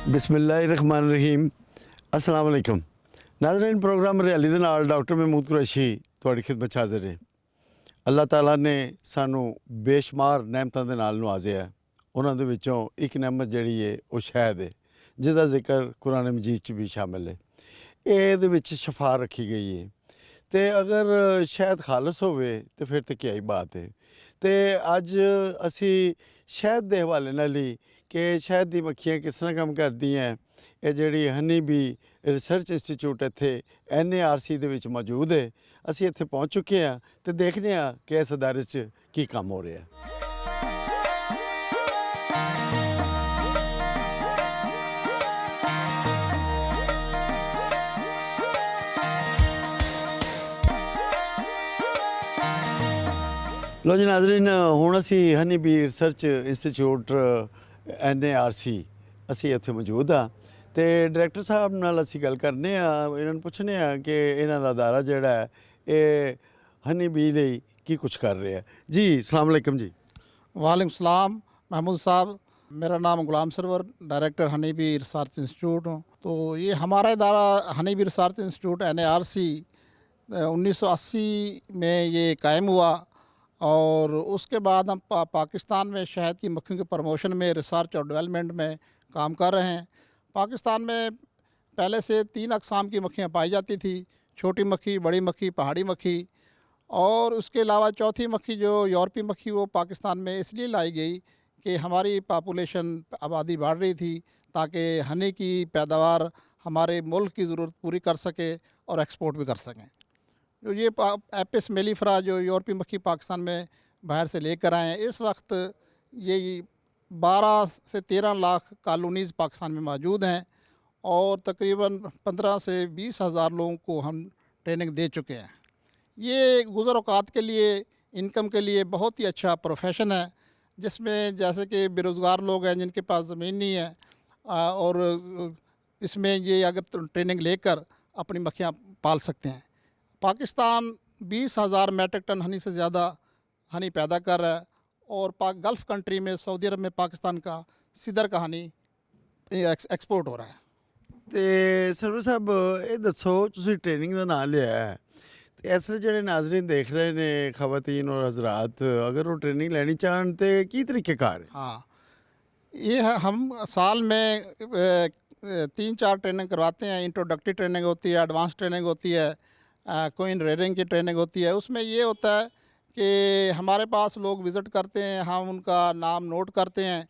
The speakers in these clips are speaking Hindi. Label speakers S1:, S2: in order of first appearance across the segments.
S1: बिस्मिल्लाहिर्रहमानिर्रहीम। अस्सलाम वालेकुम नाज़रीन, प्रोग्राम रियाली दे नाल डॉक्टर महमूद कुरैशी तुहाडी खिदमत 'च हाज़िर है। अल्लाह ताला ने सानू बेशुमार नेमतां दे नाल नवाज़िया है। उन्हां दे विचों एक नेमत जिहड़ी है वो शहद है, जिहदा जिक्र कुरान मजीद च भी शामिल है। ਇਹਦੇ ਵਿੱਚ ਸ਼ਫਾ ਰੱਖੀ ਗਈ ਹੈ ਤੇ ਅਗਰ ਸ਼ਹਿਦ ਖਾਲਸ ਹੋਵੇ ਤੇ ਫਿਰ ਤੇ ਕੀ ਹੀ ਬਾਤ ਹੈ। ਤੇ ਅੱਜ ਅਸੀਂ ਸ਼ਹਿਦ ਦੇ ਹਵਾਲੇ ਨਾਲ ਹੀ ਕਿ ਸ਼ਹਿਦ ਦੀ ਮੱਖੀਆਂ ਕਿਸ ਤਰ੍ਹਾਂ ਕੰਮ ਕਰਦੀਆਂ, ਇਹ ਜਿਹੜੀ ਹਨੀ ਬੀ ਰਿਸਰਚ ਇੰਸਟੀਚਿਊਟ ਇੱਥੇ NARC ਦੇ ਵਿੱਚ ਮੌਜੂਦ ਹੈ। ਅਸੀਂ ਇੱਥੇ ਪਹੁੰਚ ਚੁੱਕੇ ਹਾਂ ਤੇ ਦੇਖਦੇ ਹਾਂ ਕਿ ਇਸ ਅਦਾਰੇ 'ਚ ਕੀ ਕੰਮ ਹੋ ਰਿਹਾ। लो जी नाज़रीन, हुण असी Honey bee research institute NARC असी इत्थे मौजूद हाँ तो डायरैक्टर साहब नाल असी गल करने इन्होंने पुछने कि इन्हां दा अदारा जिहड़ा है ये हनी बी लई की कुछ कर रहा है। जी अस्सलाम वालेकुम जी।
S2: वालेकुम सलाम महमूद साहब, मेरा नाम Ghulam Sarwar, director honey bee research institute हूँ। तो ये हमारा इदारा honey bee research institute NARC 1980 में ये कायम हुआ और उसके बाद हम पाकिस्तान में शहद की मक्खियों के प्रमोशन में, रिसर्च और डेवलपमेंट में काम कर रहे हैं। पाकिस्तान में पहले से 3 अक़साम की मक्खियाँ पाई जाती थी, छोटी मक्खी, बड़ी मक्खी, पहाड़ी मक्खी। और उसके अलावा चौथी मक्खी जो यूरोपीय मक्खी, वो पाकिस्तान में इसलिए लाई गई कि हमारी पॉपुलेशन, आबादी बढ़ रही थी ताकि हनी की पैदावार हमारे मुल्क की ज़रूरत पूरी कर सके और एक्सपोर्ट भी कर सकें। जो ये एपिस मेलिफेरा जो यूरोपीय मक्खी पाकिस्तान में बाहर से लेकर आए हैं, इस वक्त ये 12 से 13 लाख कॉलोनीज़ पाकिस्तान में मौजूद हैं और तकरीबन 15 से 20 हज़ार लोगों को हम ट्रेनिंग दे चुके हैं। ये गुज़र औक़ात के लिए, इनकम के लिए बहुत ही अच्छा प्रोफेशन है, जिसमें जैसे कि बेरोज़गार लोग हैं जिनके पास ज़मीन नहीं है और इसमें ये अगर ट्रेनिंग लेकर अपनी मक्खियाँ पाल सकते हैं। पाकिस्तान 20,000 मेट्रिक टन हनी से ज़्यादा हनी पैदा कर रहा है और गल्फ़ कंट्री में, सऊदी अरब में पाकिस्तान का सिदर का हनी एक्सपोर्ट हो रहा है।
S1: तो सरवर साहब ये दसो, तुसीं ट्रेनिंग का नाम लिया है तो इस ਜਿਹੜੇ नाजरीन देख रहे हैं, ख़वातीन और हजरात, अगर वो ट्रेनिंग लेनी चाहन तो की तरीक़ेकार है?
S2: हाँ, ये है, हम साल में 3-4 ट्रेनिंग करवाते हैं। इंट्रोडक्टरी ट्रेनिंग होती है, एडवांस ट्रेनिंग होती है, क्वीन रेयरिंग की ट्रेनिंग होती है। उसमें ये होता है कि हमारे पास लोग विज़िट करते हैं, हम उनका नाम नोट करते हैं,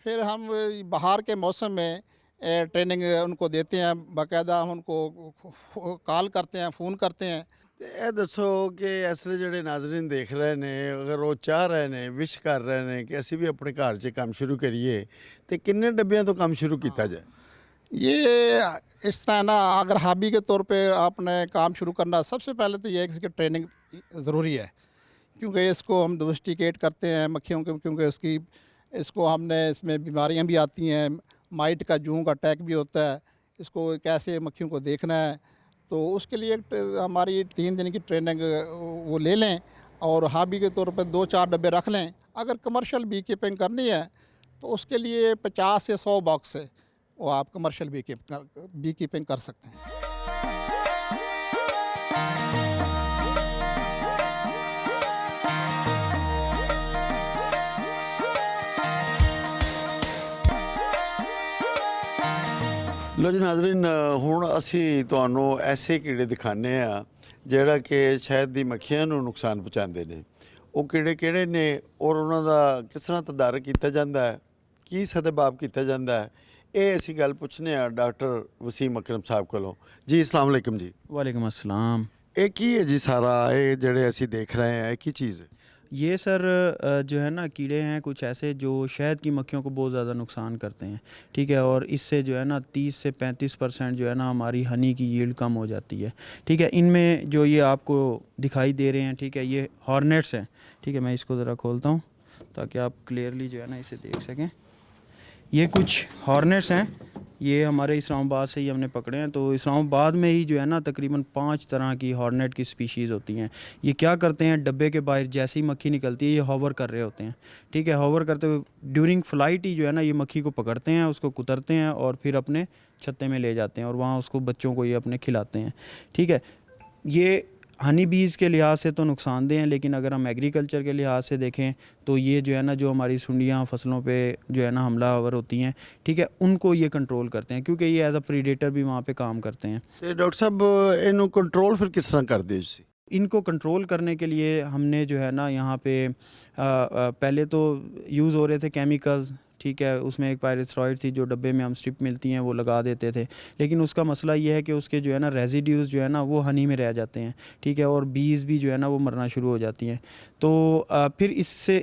S2: फिर हम बाहर के मौसम में ट्रेनिंग उनको देते हैं। बाकायदा हम उनको कॉल करते हैं, फ़ोन करते हैं।
S1: तो यह दसो कि इस जो नाजरीन देख रहे हैं, अगर वो चाह रहे हैं, विश कर रहे हैं कि असी भी अपने घर च काम शुरू करिए, तो किन्ने डब्बियां तो काम शुरू किया जाए?
S2: ये इस तरह ना, अगर हॉबी के तौर पे आपने काम शुरू करना, सबसे पहले तो ये है कि इसकी ट्रेनिंग ज़रूरी है, क्योंकि इसको हम डोमेस्टिकेट करते हैं मक्खियों के, क्योंकि इसको हमने, इसमें बीमारियां भी आती हैं, माइट का, जूं का अटैक भी होता है। इसको कैसे मक्खियों को देखना है, तो उसके लिए हमारी 3 दिन की ट्रेनिंग वो ले लें और हॉबी के तौर पर 2-4 डब्बे रख लें। अगर कमर्शियल बी कीपिंग करनी है तो उसके लिए 50 से 100 बॉक्स है, वो आप कमर्शियल बी कीपिंग कर सकते हैं।
S1: लो जी नाजरीन, हुण असी तुहानू ऐसे कीड़े दिखाने जिहड़ा कि शहद दी मक्खियां नू नुकसान पहुँचाते हैं। वो कीड़े किहड़े ने और उन्हां दा किस तरह तदारक किया जाता है, की सदेबाब किया जाता है, ये असी गल पुछने डॉक्टर वसीम अकरम साहब कोलों। जी अस्सलाम वालेकुम जी।
S3: वालेकुम अस्सलाम।
S1: ये की है जी सारा ये जिहड़े असी देख रहे हैं, की चीज़ है?
S3: ये सर जो है ना, कीड़े हैं कुछ ऐसे जो शहद की मक्खियों को बहुत ज़्यादा नुकसान करते हैं, ठीक है। और इससे जो है ना 30 से 35% जो है ना हमारी हनी की यील्ड कम हो जाती है, ठीक है। इनमें जो ये आपको दिखाई दे रहे हैं, ठीक है, ये हॉर्नेट्स हैं, ठीक है। मैं इसको ज़रा खोलता हूँ ताकि आप क्लियरली जो है ना इसे देख सकें। ये कुछ हॉर्नेट्स हैं, ये हमारे इस्लामाबाद से ही हमने पकड़े हैं। तो इस्लामाबाद में ही जो है ना तकरीबन 5 तरह की हॉर्नेट की स्पीशीज़ होती हैं। ये क्या करते हैं, डब्बे के बाहर जैसे ही मक्खी निकलती है ये हॉवर कर रहे होते हैं, ठीक है। हॉवर करते हुए ड्यूरिंग फ़्लाइट ही जो है ना ये मक्खी को पकड़ते हैं, उसको कुतरते हैं और फिर अपने छत्ते में ले जाते हैं और वहाँ उसको बच्चों को ये अपने खिलाते हैं, ठीक है। ये हनी बीज़ के लिहाज से तो नुकसानदेह हैं, लेकिन अगर हम एग्रीकल्चर के लिहाज से देखें तो ये जो है ना जो हमारी सुंडियाँ फसलों पे जो है ना हमलावर होती हैं, ठीक है, उनको ये कंट्रोल करते हैं, क्योंकि ये एज अ प्रीडेटर भी वहाँ पे काम करते हैं।
S1: ਤੇ ਡਾਕਟਰ ਸਾਹਿਬ ਇਹਨੂੰ ਕੰਟਰੋਲ ਫਿਰ ਕਿਸ ਤਰ੍ਹਾਂ ਕਰਦੇ ਹੋ ਤੁਸੀਂ?
S3: इनको कंट्रोल करने के लिए हमने जो है ना यहाँ पे पहले तो यूज़ हो रहे थे केमिकल्स, ठीक है। उसमें एक पायरेथ्रॉइड थी जो डब्बे में हम स्ट्रिप मिलती हैं वो लगा देते थे, लेकिन उसका मसला ये है कि उसके जो है ना रेजिड्यूज़ जो है ना वो हनी में रह जाते हैं, ठीक है, और बीज भी जो है ना वो मरना शुरू हो जाती हैं। तो फिर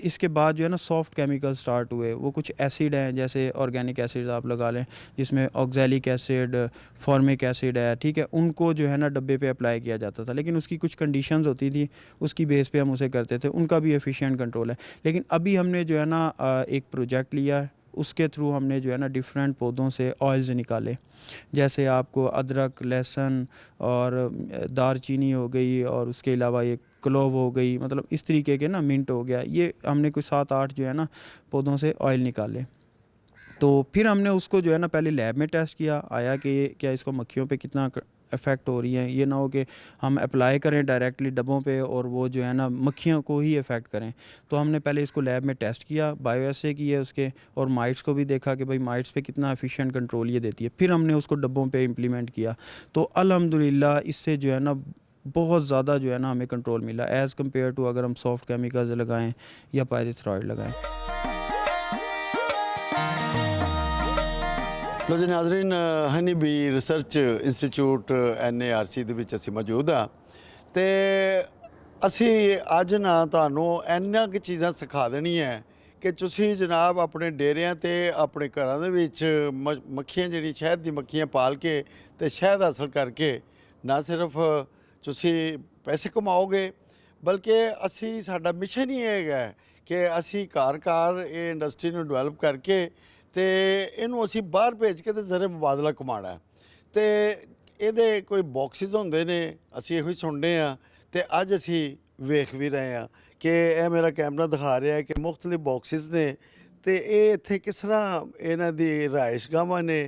S3: इसके बाद जो है ना सॉफ्ट केमिकल स्टार्ट हुए। वो कुछ एसिड हैं, जैसे ऑर्गेनिक एसिड आप लगा लें, जिसमें ऑक्जेलिक एसिड, फॉर्मिक एसिड है, ठीक है, उनको जो है ना डब्बे पे अप्लाई किया जाता था, लेकिन उसकी कुछ कंडीशंस होती थी, उसकी बेस पे हम उसे करते थे। उनका भी एफिशिएंट कंट्रोल है। लेकिन अभी हमने जो है ना एक प्रोजेक्ट लिया, उसके थ्रू हमने जो है ना डिफरेंट पौधों से ऑयल्स निकाले, जैसे आपको अदरक, लहसुन और दारचीनी हो गई, और उसके अलावा ये क्लोव हो गई, मतलब इस तरीके के ना, मिंट हो गया, ये हमने कोई 7-8 जो है ना पौधों से ऑयल निकाले। तो फिर हमने उसको जो है ना पहले लैब में टेस्ट किया, आया कि क्या इसको मक्खियों पे कितना इफ़ेक्ट हो रही है। ये ना हो कि हम अप्लाई करें डायरेक्टली डब्बों पे और वो जो है ना मक्खियों को ही इफ़ेक्ट करें। तो हमने पहले इसको लैब में टेस्ट किया, बायोएसे किए उसके, और माइट्स को भी देखा कि भाई माइट्स पे कितना एफिशिएंट कंट्रोल ये देती है। फिर हमने उसको डब्बों पे इम्प्लीमेंट किया, तो अल्हम्दुलिल्लाह इससे जो है ना बहुत ज़्यादा जो है ना हमें कंट्रोल मिला एज़ कम्पेयर टू अगर हम सॉफ्ट केमिकल्स लगाएं या पायरेथ्रॉइड लगाएं।
S1: ਲੋ ਜੀ ਨਾਜ਼ਰੀਨ, ਹਨੀ ਬੀ ਰਿਸਰਚ ਇੰਸਟੀਚਿਊਟ NARC ਦੇ ਵਿੱਚ ਅਸੀਂ ਮੌਜੂਦ ਹਾਂ ਤੇ ਅਸੀਂ ਅੱਜ ਨਾ ਤੁਹਾਨੂੰ ਇੰਨੀਆਂ ਕੁ ਚੀਜ਼ਾਂ ਸਿਖਾ ਦੇਣੀਆਂ ਕਿ ਤੁਸੀਂ ਜਨਾਬ ਆਪਣੇ ਡੇਰਿਆਂ ਤੇ ਆਪਣੇ ਘਰਾਂ ਦੇ ਵਿੱਚ ਮੱਖੀਆਂ, ਜਿਹੜੀ ਸ਼ਹਿਦ ਦੀ ਮੱਖੀਆਂ ਪਾਲ ਕੇ ਤੇ ਸ਼ਹਿਦ ਹਾਸਲ ਕਰਕੇ ਨਾ ਸਿਰਫ ਤੁਸੀਂ ਪੈਸੇ ਕਮਾਓਗੇ, ਬਲਕਿ ਅਸੀਂ, ਸਾਡਾ ਮਿਸ਼ਨ ਹੀ ਇਹ ਹੈਗਾ ਕਿ ਅਸੀਂ ਘਰ ਇਹ ਇੰਡਸਟਰੀ ਨੂੰ ਡਿਵੈਲਪ ਕਰਕੇ ਤੇ ਇਹਨੂੰ ਅਸੀਂ ਬਾਹਰ ਭੇਜ ਕੇ ਤੇ ਜ਼ਰੇ ਮੁਬਾਦਲਾ ਕਮਾਉਣਾ ਤੇ ਇਹਦੇ ਕੋਈ ਬਾਕਸਿਸ ਹੁੰਦੇ ਨੇ, ਅਸੀਂ ਇਹੋ ਹੀ ਸੁਣਦੇ ਹਾਂ ਤੇ ਅੱਜ ਅਸੀਂ ਵੇਖ ਵੀ ਰਹੇ ਹਾਂ ਕਿ ਇਹ ਮੇਰਾ ਕੈਮਰਾ ਦਿਖਾ ਰਿਹਾ ਹੈ ਕਿ ਮੁxtਲਿਫ ਬਾਕਸਿਸ ਨੇ ਤੇ ਇਹ ਇੱਥੇ ਕਿਸ ਤਰ੍ਹਾਂ ਇਹਨਾਂ ਦੀ ਰਿਹਾਇਸ਼ਗਾਹਾਂ ਨੇ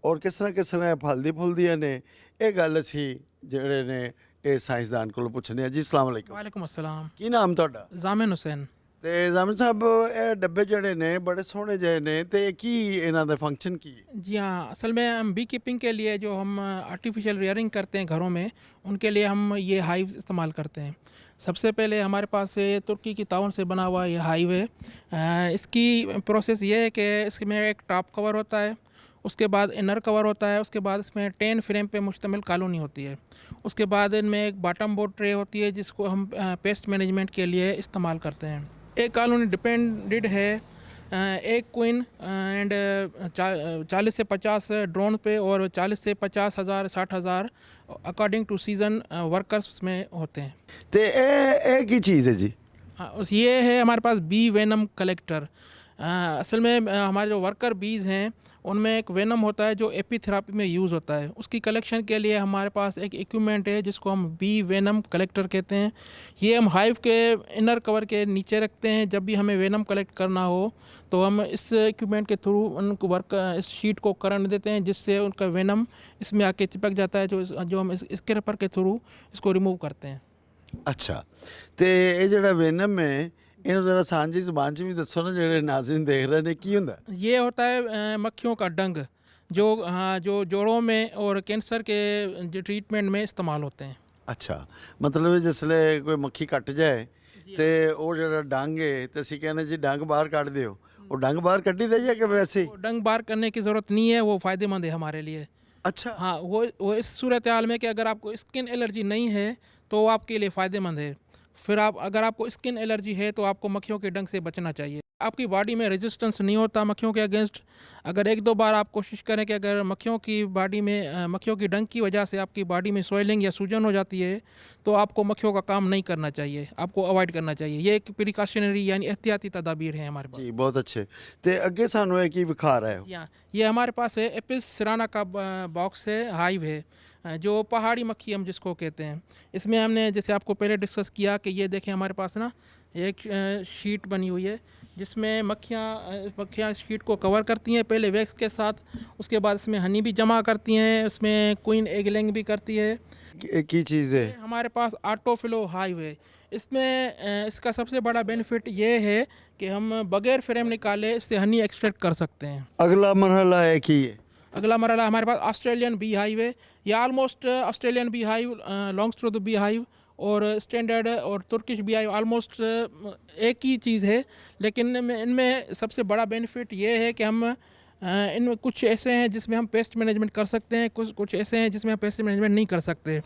S1: ਔਰ ਕਿਸ ਤਰ੍ਹਾਂ ਫਲਦੀ ਫੁੱਲਦੀਆਂ ਨੇ। ਇਹ ਗੱਲ ਅਸੀਂ ਜਿਹੜੇ ਨੇ ਇਹ ਸਾਇੰਸਦਾਨ ਕੋਲੋਂ ਪੁੱਛਦੇ ਹਾਂ। ਜੀ ਅਸਲਾਮ ਵਾਲੇਕੁਮ।
S4: वालेकुम अस्सलाम।
S1: ਕੀ ਨਾਮ ਤੁਹਾਡਾ?
S4: जामिन हुसैन।
S1: ਤੇ ਜ਼ਾਮਿਨ ਸਾਹਿਬ, ਇਹ ਡੱਬੇ ਜਿਹੜੇ ਨੇ ਬੜੇ ਸੋਹਣੇ ਜਿਹੇ ਨੇ ਤੇ ਕੀ ਇਹਨਾਂ ਦਾ फंक्शन ਕੀ है?
S4: जी हाँ, असल में हम बी कीपिंग के लिए जो हम आर्टिफिशियल रेयरिंग करते हैं घरों में, उनके लिए हम ये हाइव इस्तेमाल करते हैं। सबसे पहले हमारे पास ये तुर्की की ताउन से बना हुआ ये हाइव है। इसकी प्रोसेस ये है कि इसमें एक टॉप कवर होता है, उसके बाद इनर कवर होता है, उसके बाद इसमें 10 फ्रेम पे मुश्तमिल कॉलोनी होती है, उसके बाद इनमें एक बॉटम बोर्ड ट्रे होती है जिसको हम पेस्ट मैनेजमेंट के लिए इस्तेमाल करते हैं। एक कॉलोनी डिपेंडेड है एक क्वीन एंड 40 से 50 ड्रोन पे और 40 से 50,000 60,000 अकॉर्डिंग टू सीज़न वर्कर्स उसमें होते हैं।
S1: ਤੇ ਇਹ ਕੀ चीज़ है जी?
S4: ये है हमारे पास बी वेनम कलेक्टर। असल में हमारे जो वर्कर बीज हैं उनमें एक वेनम होता है जो एपीथेरापी में यूज़ होता है। उसकी कलेक्शन के लिए हमारे पास एक इक्विपमेंट है जिसको हम बी वेनम कलेक्टर कहते हैं। ये हम हाइव के इनर कवर के नीचे रखते हैं। जब भी हमें वेनम कलेक्ट करना हो तो हम इस इक्विपमेंट के थ्रू उनको इस शीट को करंट देते हैं, जिससे उनका वेनम इसमें आके चिपक जाता है, जो हम इस स्क्रैपर के थ्रू इसको रिमूव करते हैं।
S1: ਅੱਛਾ, ਤੇ ਇਹ ਜਿਹੜਾ ਵੇਨਮ ਹੈ ਇਹਨੂੰ ਜ਼ਰਾ ਸਾਂਝੀ ਜ਼ੁਬਾਨ 'ਚ ਵੀ ਦੱਸੋ ਨਾ, ਜਿਹੜੇ ਨਾਜ਼ਰੀਨ ਦੇਖ ਰਹੇ ਨੇ, ਕੀ ਹੁੰਦਾ?
S4: ये होता है मक्खियों का डंग, जो जोड़ों में और कैंसर के जो ट्रीटमेंट में इस्तेमाल होते हैं।
S1: ਅੱਛਾ, ਮਤਲਬ ਜਿਸਲੇ ਕੋਈ ਮੱਖੀ ਕੱਟ ਜਾਏ ਤੇ ਉਹ ਜਿਹੜਾ ਡੰਗ ਹੈ ਤੇ ਅਸੀਂ ਕਹਿੰਦੇ ਜੀ ਡੰਗ ਬਾਹਰ ਕੱਢ ਦਿਓ, ਉਹ ਡੰਗ ਬਾਹਰ ਕੱਢੀ ਦੇ ਜਾਂ ਕਿ ਵੈਸੇ ਹੀ?
S4: वो डंग बार करने की ज़रूरत नहीं है, वो फ़ायदेमंद है हमारे लिए।
S1: अच्छा,
S4: हाँ, वो इस सूरत हाल में कि अगर आपको स्किन एलर्जी नहीं है तो वो आपके लिए फ़ायदेमंद है। फिर अगर आपको स्किन एलर्जी है तो आपको मक्खियों के डंग से बचना चाहिए। आपकी बॉडी में रेजिस्टेंस नहीं होता मक्खियों के अगेंस्ट। अगर एक दो बार आप कोशिश करें कि अगर मक्खियों की बॉडी में मक्खियों की डंक की वजह से आपकी बॉडी में स्वेलिंग या सूजन हो जाती है तो आपको मक्खियों का काम नहीं करना चाहिए, आपको अवॉइड करना चाहिए। ये एक प्रिकॉशनरी यानी एहतियाती तदाबीर है हमारे पास।
S1: जी बहुत अच्छे। तो अगे सानू है कि विखा रहा है
S4: यहाँ ये हमारे पास है एपिस सिराना का बॉक्स है, हाइव है, जो पहाड़ी मक्खी हम जिसको कहते हैं। इसमें हमने जैसे आपको पहले डिस्कस किया कि ये देखें हमारे पास ना एक शीट बनी हुई है जिसमें मक्खियाँ शीट को कवर करती हैं पहले वैक्स के साथ, उसके बाद इसमें हनी भी जमा करती हैं, उसमें क्वीन एग लेइंग भी करती है।
S1: एक ही चीज़ है।
S4: हमारे पास ऑटोफ्लो हाइव है। इसमें इसका सबसे बड़ा बेनिफिट ये है कि हम बगैर फ्रेम निकाले इससे हनी एक्सट्रैक्ट कर सकते हैं।
S1: अगला मरहला है कि ये
S4: अगला मरहला हमारे पास ऑस्ट्रेलियन बी हाइव है। ये almost Australian bee hive, longs to the bee hive और स्टैंडर्ड और तुर्किश बी हाइव ऑलमोस्ट एक ही चीज़ है, लेकिन इनमें सबसे बड़ा बेनिफिट ये है कि हम इनमें कुछ ऐसे हैं जिसमें हम पेस्ट मैनेजमेंट कर सकते हैं, कुछ ऐसे हैं जिसमें हम पेस्ट मैनेजमेंट नहीं कर सकते।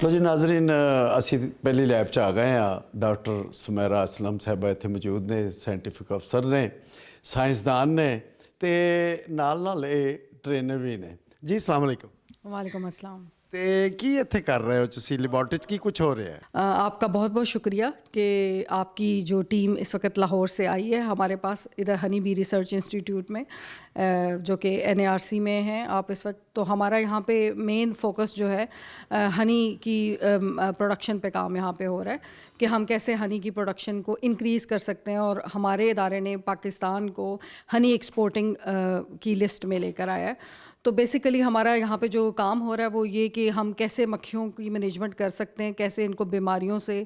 S1: लो जी नाजरीन, ਅਸੀਂ ਪਹਿਲੀ ਲੈਬ 'ਚ ਆ ਗਏ ਆ। ਡਾਕਟਰ ਸੁਮੈਰਾ ਅਸਲਮ ਸਾਹਿਬਾ ਇੱਥੇ ਮੌਜੂਦ ਨੇ, ਸਾਇੰਟੀਫਿਕ ਅਫਸਰ ਨੇ, ਸਾਇੰਸਦਾਨ ਨੇ ਤੇ ਨਾਲ ਨਾਲ ਇਹ ਟ੍ਰੇਨਰ ਵੀ ਨੇ। ਜੀ ਅਸਲਾਮ ਅਲੈਕੁਮ।
S5: वालेकुम अस्सलाम।
S1: ਤੇ ਕੀ ਇੱਥੇ ਕਰ ਰਹੇ ਹੋ ਤੁਸੀਂ ਲੈਬੋਰੇਟਰੀ 'ਚ? ਕੀ ਕੁਝ ਹੋ ਰਿਹਾ है?
S5: आपका बहुत बहुत शुक्रिया कि आपकी जो टीम इस वक्त लाहौर से आई है हमारे पास इधर हनी बी रिसर्च इंस्टीट्यूट में, जो कि NARC में है आप इस वक्त। तो हमारा यहाँ पे मेन फोकस जो है हनी की प्रोडक्शन पे काम यहाँ पे हो रहा है कि हम कैसे हनी की प्रोडक्शन को इंक्रीज़ कर सकते हैं। और हमारे इदारे ने पाकिस्तान को हनी एक्सपोर्टिंग की लिस्ट में लेकर आया है। तो बेसिकली हमारा यहाँ पे जो काम हो रहा है वो ये कि हम कैसे मक्खियों की मैनेजमेंट कर सकते हैं, कैसे इनको बीमारियों से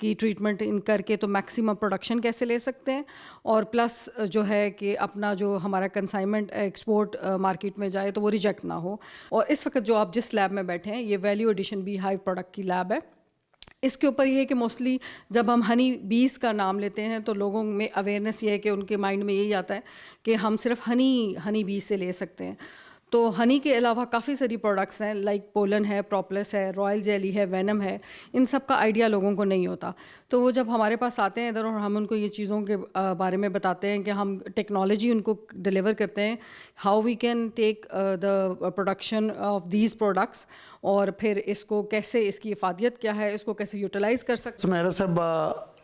S5: की ट्रीटमेंट इन करके तो मैक्सिमम प्रोडक्शन कैसे ले सकते हैं, और प्लस जो है कि अपना जो हमारा कंसाइनमेंट एक्सपोर्ट मार्केट में जाए तो वो रिजेक्ट ना हो। और इस वक्त जो आप जिस लैब में बैठे हैं ये value addition bee hive product की लैब है। इसके ऊपर ये है कि मोस्टली जब हम हनी बीज का नाम लेते हैं तो लोगों में अवेयरनेस ये है कि उनके माइंड में यही आता है कि हम सिर्फ हनी बीज से ले सकते हैं। तो हनी के अलावा काफ़ी सारी प्रोडक्ट्स हैं, लाइक पोलन है, प्रोपलस है, रॉयल जेली है, वेनम है। इन सब का आइडिया लोगों को नहीं होता। तो वो जब हमारे पास आते हैं इधर और हम उनको ये चीज़ों के बारे में बताते हैं कि हम टेक्नोलॉजी उनको डिलीवर करते हैं, how we can take the production of these products, और फिर इसको कैसे, इसकी इफादियत क्या है, इसको कैसे यूटिलाइज़ कर सकते।
S1: ਸੁਮੈਰਾ ਸਾਹਿਬ,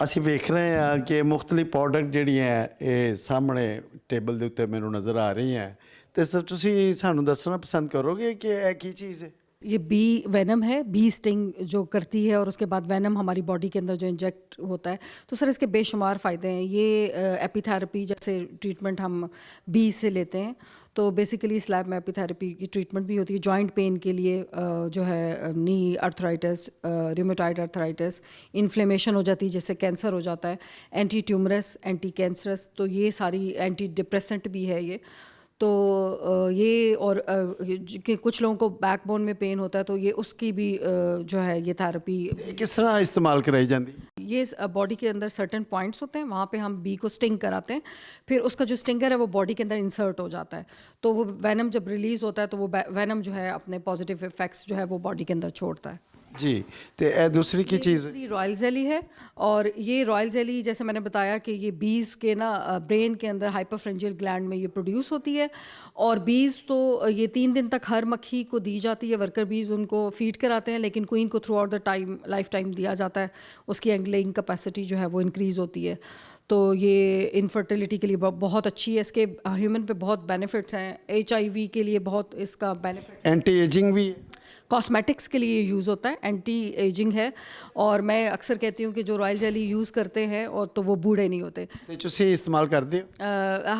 S1: ਅਸੀਂ ਵੇਖ ਰਹੇ ਹਾਂ ਕਿ ਮੁxtਲਿਫ ਪ੍ਰੋਡਕਟ ਜਿਹੜੀਆਂ ਇਹ ਸਾਹਮਣੇ ਟੇਬਲ ਦੇ ਉੱਤੇ ਮੈਨੂੰ ਨਜ਼ਰ ਆ ਰਹੀਆਂ, ਤੇ ਸਰ ਤੁਸੀਂ ਸਾਨੂੰ ਦੱਸਣਾ ਪਸੰਦ ਕਰੋਗੇ ਕਿ ਇਹ ਕੀ ਚੀज़ है?
S5: ये बी वेनम है, बी स्टिंग जो करती है और उसके बाद वेनम हमारी बॉडी के अंदर जो इंजेक्ट होता है। तो सर इसके बेशुमार फ़ायदे हैं। ये एपीथेरेपी जैसे ट्रीटमेंट हम बी से लेते हैं, तो बेसिकली इस लैब में एपीथेरेपी की ट्रीटमेंट भी होती है जॉइंट पेन के लिए, जो है नी अर्थराइटिस, रिमेटॉइड अर्थराइटिस, इन्फ्लेमेशन हो जाती है जिससे कैंसर हो जाता है, एंटी ट्यूमरस, एंटी कैंसरस, तो ये सारी एंटी डिप्रेसेंट भी है ये। तो ये और कि कुछ लोगों को बैकबोन में पेन होता है तो ये उसकी भी जो है ये थेरेपी
S1: किस तरह इस्तेमाल कराई जाती?
S5: ये बॉडी के अंदर सर्टेन पॉइंट्स होते हैं, वहाँ पे हम बी को स्टिंग कराते हैं, फिर उसका जो स्टिंगर है वो बॉडी के अंदर इंसर्ट हो जाता है। तो वो वेनम जब रिलीज़ होता है तो वो वेनम जो है अपने पॉजिटिव इफेक्ट्स जो है वो बॉडी के अंदर छोड़ता है।
S1: जी, तो ये दूसरी की चीज़ है?
S5: रॉयल जेली है, और ये रॉयल जेली जैसे मैंने बताया कि ये बीज के ना ब्रेन के अंदर हाइपरफ्रेंजियल ग्लैंड में ये प्रोड्यूस होती है। और बीज तो ये 3 दिन तक हर मक्खी को दी जाती है, वर्कर बीज उनको फीड कराते हैं, लेकिन क्वीन को through out the time life time दिया जाता है। उसकी एग लेइंग कैपेसिटी जो है वो इंक्रीज़ होती है। तो ये इनफर्टिलिटी के लिए बहुत अच्छी है, इसके ह्यूमन पे बहुत बेनिफिट्स हैं, HIV के लिए बहुत इसका बेनिफिट।
S1: एंटी एजिंग भी है?
S5: कॉस्मेटिक्स के लिए यूज़ होता है, एंटी एजिंग है। और मैं अक्सर कहती हूँ कि जो रॉयल जेली यूज़ करते हैं और तो वो बूढ़े नहीं होते।
S1: तो तुसी इस्तेमाल कर दियो?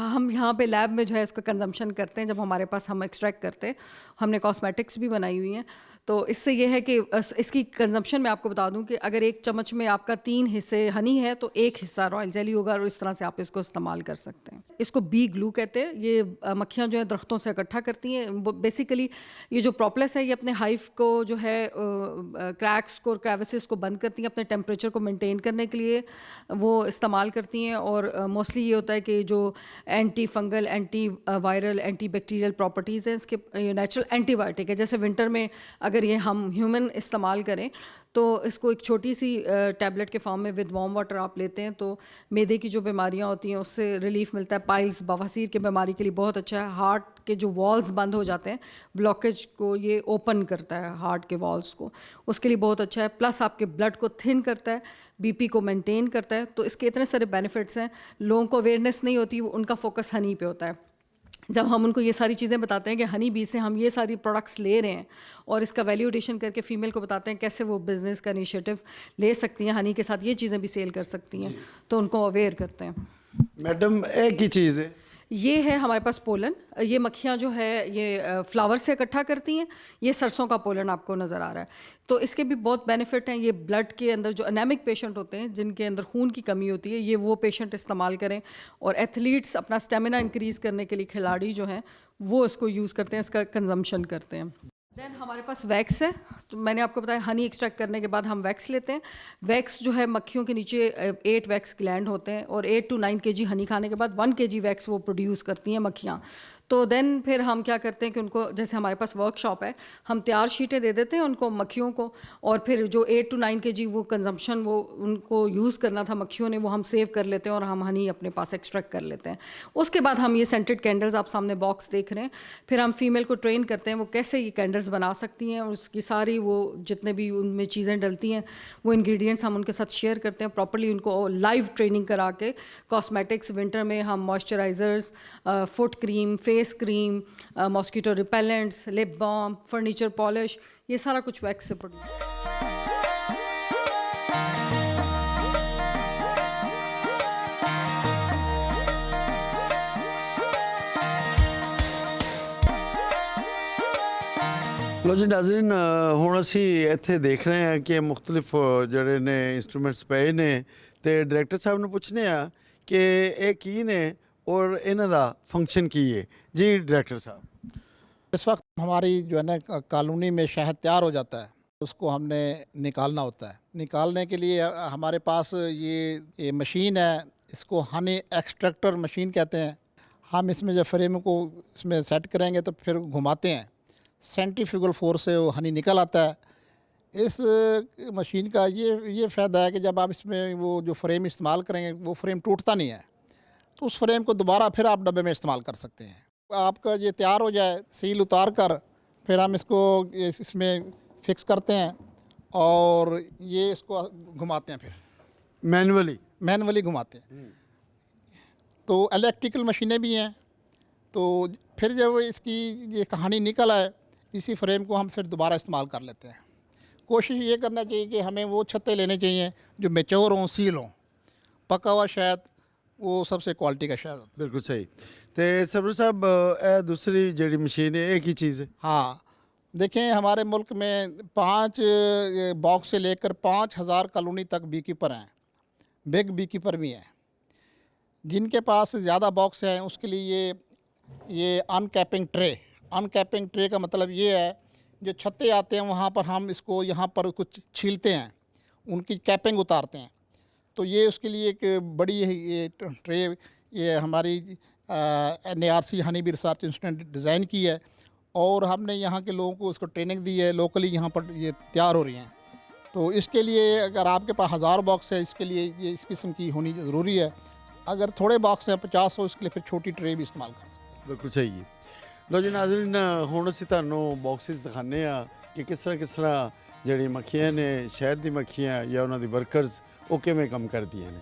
S5: हम यहाँ पे लैब में जो है इसका कंजम्पशन करते हैं, जब हमारे पास हम एक्सट्रैक्ट करते हैं। हमने कॉस्मेटिक्स भी बनाई हुई हैं, तो इससे ये है कि इसकी कंजम्पशन में आपको बता दूं कि अगर एक चम्मच में आपका 3 हिस्से हनी है तो 1 हिस्सा रॉयल जेली होगा, और इस तरह से आप इसको इस्तेमाल कर सकते हैं। इसको बी ग्लू कहते हैं। ये मक्खियाँ जो है दरख्तों से इकट्ठा करती हैं। बेसिकली ये जो प्रोपलस है ये अपने हाइव लाइफ को जो है क्रैक्स को, क्रेविसेस को बंद करती हैं, अपने टेम्परेचर को मेंटेन करने के लिए वो इस्तेमाल करती हैं। और मोस्टली ये होता है कि जो anti fungal, anti viral, anti bacterial properties हैं इसके, नेचुरल एंटीबायोटिक है। जैसे विंटर में अगर ये हम ह्यूमन इस्तेमाल करें तो इसको एक छोटी सी टैबलेट के फॉर्म में विद वार्म वाटर आप लेते हैं तो मैदे की जो बीमारियां होती हैं उससे रिलीफ मिलता है। पाइल्स, बवासीर की बीमारी के लिए बहुत अच्छा है। हार्ट के जो वॉल्स बंद हो जाते हैं, ब्लॉकेज को ये ओपन करता है हार्ट के वॉल्स को, उसके लिए बहुत अच्छा है। प्लस आपके ब्लड को थिन करता है, बीपी को मेंटेन करता है। तो इसके इतने सारे बेनिफिट्स हैं, लोगों को अवेयरनेस नहीं होती, उनका फोकस हनी पे होता है। जब हम उनको ये सारी चीज़ें बताते हैं कि हनी बी से हम ये सारी प्रोडक्ट्स ले रहे हैं और इसका वैल्यू एडिशन करके फ़ीमेल को बताते हैं कैसे वो बिज़नेस का इनिशिएटिव ले सकती हैं, हनी के साथ ये चीज़ें भी सेल कर सकती हैं, तो उनको अवेयर करते हैं।
S1: मैडम एक ही चीज़ है,
S5: ये है हमारे पास पोलन। ये मक्खियाँ जो है ये फ्लावर से इकट्ठा करती हैं। ये सरसों का पोलन आपको नज़र आ रहा है, तो इसके भी बहुत बेनिफिट हैं। ये ब्लड के अंदर जो एनेमिक पेशेंट होते हैं, जिनके अंदर खून की कमी होती है, ये वो पेशेंट इस्तेमाल करें। और एथलीट्स अपना स्टेमिना इंक्रीज़ करने के लिए, खिलाड़ी जो हैं वो इसको यूज़ करते हैं, इसका कंजम्पशन करते हैं। देन हमारे पास वैक्स है। तो मैंने आपको बताया हनी एक्सट्रैक्ट करने के बाद हम वैक्स लेते हैं। वैक्स जो है मक्खियों के नीचे 8 वैक्स ग्लैंड होते हैं और 8 to 9 kg हनी खाने के बाद 1 kg वैक्स वो प्रोड्यूस करती हैं मक्खियाँ। तो देन फिर हम क्या करते हैं कि उनको, जैसे हमारे पास वर्कशॉप है, हम तैयार शीटें दे देते हैं उनको, मक्खियों को, और फिर जो 8 to 9 kg वो कंजम्पशन वो उनको यूज़ करना था मक्खियों ने, वो हम सेव कर लेते हैं और हम हनी अपने पास एक्सट्रैक्ट कर लेते हैं। उसके बाद हम ये सेंटेड कैंडल्स, आप सामने बॉक्स देख रहे हैं, फिर हम फीमेल को ट्रेन करते हैं वो कैसे ये कैंडल्स बना सकती हैं, और उसकी सारी वो जितने भी उनमें चीज़ें डलती हैं वो इंग्रेडिएंट्स हम उनके साथ शेयर करते हैं प्रॉपर्ली, उनको लाइव ट्रेनिंग करा के। कॉस्मेटिक्स विंटर में हम moisturizers, foot cream, face cream, mosquito repellents, lip balm, furniture polish, ये सारा कुछ वैक्स से प्रोड्यूस।
S1: ਲੋ ਜੀ ਨਾਜ਼ਰੀਨ, ਹੁਣ ਅਸੀਂ ਇੱਥੇ ਦੇਖ ਰਹੇ ਹਾਂ ਕਿ ਮੁxtਲਿਫ ਜਿਹੜੇ ਨੇ ਇੰਸਟਰੂਮੈਂਟਸ ਪਏ ਨੇ ਤੇ ਡਾਇਰੈਕਟਰ ਸਾਹਿਬ ਨੂੰ ਪੁੱਛਨੇ ਆ ਕਿ ਇਹ ਕੀ ਨੇ और इन्हों का फंक्शन की है। जी डायरेक्टर साहब,
S2: इस वक्त हमारी जो है ना कॉलोनी में शहद तैयार हो जाता है, उसको हमने निकालना होता है। निकालने के लिए हमारे पास ये मशीन है, इसको हनी एक्सट्रैक्टर मशीन कहते हैं। हम इसमें जब फ्रेम को इसमें सेट करेंगे तो फिर घुमाते हैं, सेंट्रीफ्यूगल फोर्स से वो हनी निकल आता है। इस मशीन का ये फ़ायदा है कि जब आप इसमें वो जो फ्रेम इस्तेमाल करेंगे वो फ्रेम टूटता नहीं है, तो उस फ्रेम को दोबारा फिर आप डब्बे में इस्तेमाल कर सकते हैं। आपका ये तैयार हो जाए, सील उतार कर फिर हम इसको इसमें फिक्स करते हैं और ये इसको घुमाते हैं, फिर मैनुअली घुमाते हैं। तो इलेक्ट्रिकल मशीनें भी हैं। तो फिर जब इसकी ये कहानी निकल आए, इसी फ्रेम को हम फिर दोबारा इस्तेमाल कर लेते हैं। कोशिश ये करना चाहिए कि हमें वो छत्ते लेने चाहिए जो मैच्योर हों, सील हों। पका हुआ शहद वो सबसे क्वालिटी का शहद।
S1: बिल्कुल सही। तो सरवर साहब, दूसरी जी मशीन है एक ही चीज़ है?
S2: हाँ, देखें हमारे मुल्क में 5 बॉक्स से लेकर 5000 कॉलोनी तक बी कीपर हैं, बिग बी कीपर भी हैं। जिनके पास ज़्यादा बॉक्स हैं उसके लिए ये अनकैपिंग ट्रे का मतलब ये है, जो छत्ते आते हैं वहाँ पर हम इसको यहाँ पर कुछ छीलते हैं, उनकी कैपिंग उतारते हैं। तो ये उसके लिए एक बड़ी ये ट्रे ये हमारी NARC Honey bee research institute ने डिज़ाइन की है और हमने यहाँ के लोगों को इसको ट्रेनिंग दी है। लोकली यहाँ पर ये तैयार हो रही हैं। तो इसके लिए अगर आपके पास 1000 बॉक्स है, इसके लिए ये इस किस्म की होनी ज़रूरी है। अगर थोड़े बॉक्स हैं 50 हो, इसके लिए फिर छोटी ट्रे भी इस्तेमाल कर सकते हैं।
S1: बिल्कुल सही है। लो जी नाज़रीन, हुण असीं तुहानूं बॉक्सिस दिखाने आ कि किस तरह जिहड़ी मक्खियां ने, शहद दी मक्खियां या उन्हां दी वर्कर्स, वो किवें काम करदियां ने।